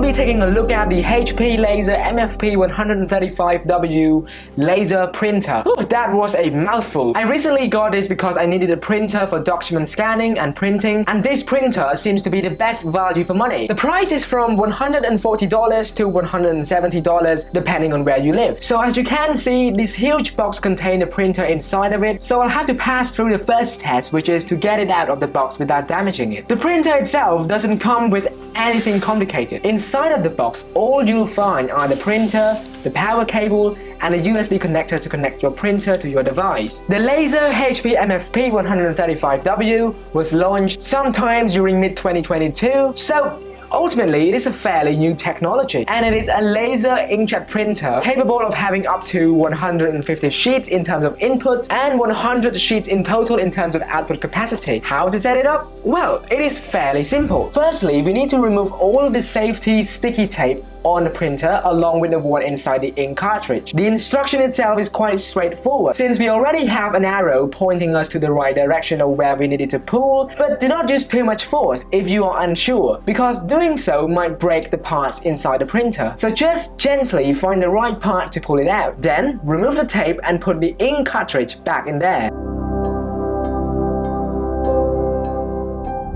be taking a look at the HP Laser mfp 135w laser printer. Ooh, that was a mouthful. I recently got this because I needed a printer for document scanning and printing, and this printer seems to be the best value for money. The price is from $140 to $170 depending on where you live. So as you can see, this huge box contains a printer inside of it, so I'll have to pass through the first test, which is to get it out of the box without damaging it. The printer itself doesn't come with anything complicated. Inside of the box, all you'll find are the printer, the power cable, and a USB connector to connect your printer to your device. The Laser HP mfp 135w was launched sometime during mid-2022, so ultimately, it is a fairly new technology, and it is a laser inkjet printer capable of having up to 150 sheets in terms of input and 100 sheets in total in terms of output capacity. How to set it up? Well, it is fairly simple. Firstly, we need to remove all of the safety sticky tape on the printer along with the one inside the ink cartridge. The instruction itself is quite straightforward since we already have an arrow pointing us to the right direction of where we needed to pull, but do not use too much force if you are unsure, because doing so might break the parts inside the printer. So just gently find the right part to pull it out. Then remove the tape and put the ink cartridge back in there.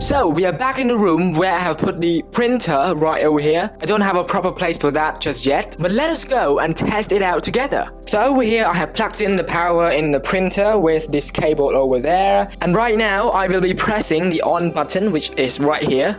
So we are back in the room where I have put the printer right over here. I don't have a proper place for that just yet, but let us go and test it out together. So over here I have plugged in the power in the printer with this cable over there, and right now I will be pressing the on button, which is right here.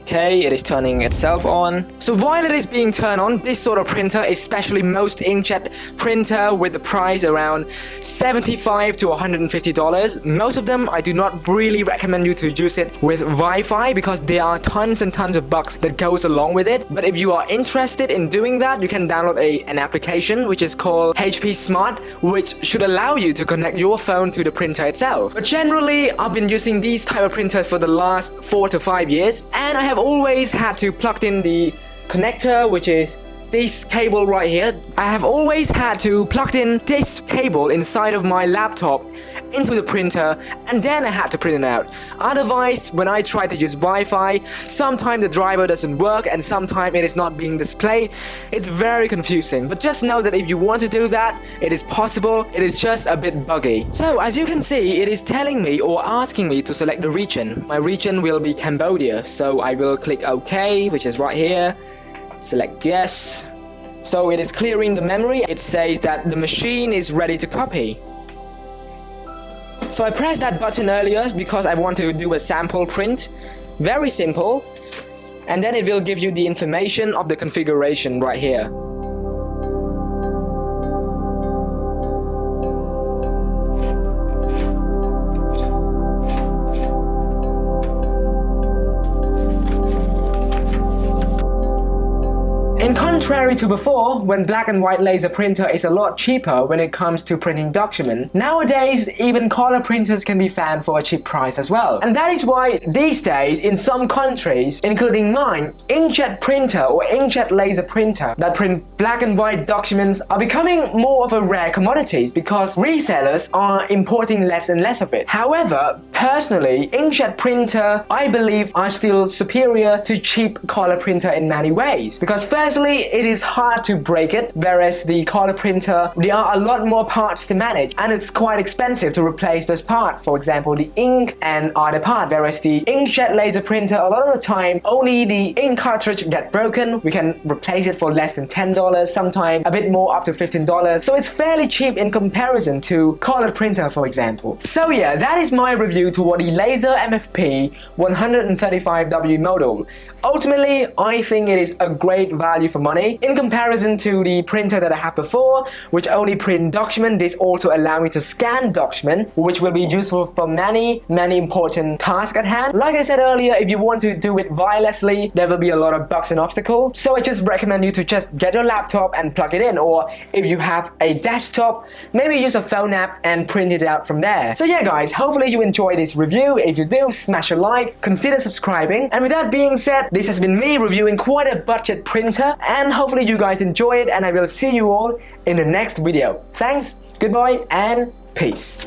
Okay, it is turning itself on. So while it is being turned on, this sort of printer, especially most inkjet printer with the price around $75 to $150, most of them I do not really recommend you to use it with Wi-Fi because there are tons and tons of bugs that goes along with it. But if you are interested in doing that, you can download an application which is called HP Smart, which should allow you to connect your phone to the printer itself. But generally, I've been using these type of printers for the last 4 to 5 years, and I have always had to plug in the connector, which is this cable right here. I have always had to plug in this cable inside of my laptop into the printer, and then I had to print it out. Otherwise, when I try to use Wi-Fi, sometimes the driver doesn't work and sometimes it is not being displayed. It's very confusing, but just know that if you want to do that, it is possible. It is just a bit buggy. So as you can see, it is telling me or asking me to select the region. My region will be Cambodia, so I will click OK, which is right here. Select yes. So it is clearing the memory. It says that the machine is ready to copy. So I pressed that button earlier because I want to do a sample print. Very simple. And then it will give you the information of the configuration right here. In contrary to before, when black and white laser printer is a lot cheaper when it comes to printing document, nowadays even color printers can be found for a cheap price as well. And that is why these days in some countries, including mine, inkjet printer or inkjet laser printer that print black and white documents are becoming more of a rare commodities because resellers are importing less and less of it. However, personally, inkjet printer I believe are still superior to cheap color printer in many ways, because firstly, it is hard to break it, whereas the color printer, there are a lot more parts to manage and it's quite expensive to replace those parts. For example, the ink and other parts, whereas the inkjet laser printer, a lot of the time only the ink cartridge get broken. We can replace it for less than $10, sometimes a bit more, up to $15. So it's fairly cheap in comparison to color printer, for example. So yeah, that is my review toward the Laser mfp 135w model. Ultimately, I think it is a great value for money in comparison to the printer that I had before, which only print document. This also allows me to scan document, which will be useful for many important tasks at hand. Like I said earlier, if you want to do it wirelessly, there will be a lot of bugs and obstacles. So I just recommend you to just get your laptop and plug it in, or if you have a desktop, maybe use a phone app and print it out from there. So yeah guys, hopefully you enjoyed this review. If you do, smash a like, consider subscribing, and with that being said, this has been me reviewing quite a budget printer, and hopefully you guys enjoy it, and I will see you all in the next video. Thanks, goodbye, and peace.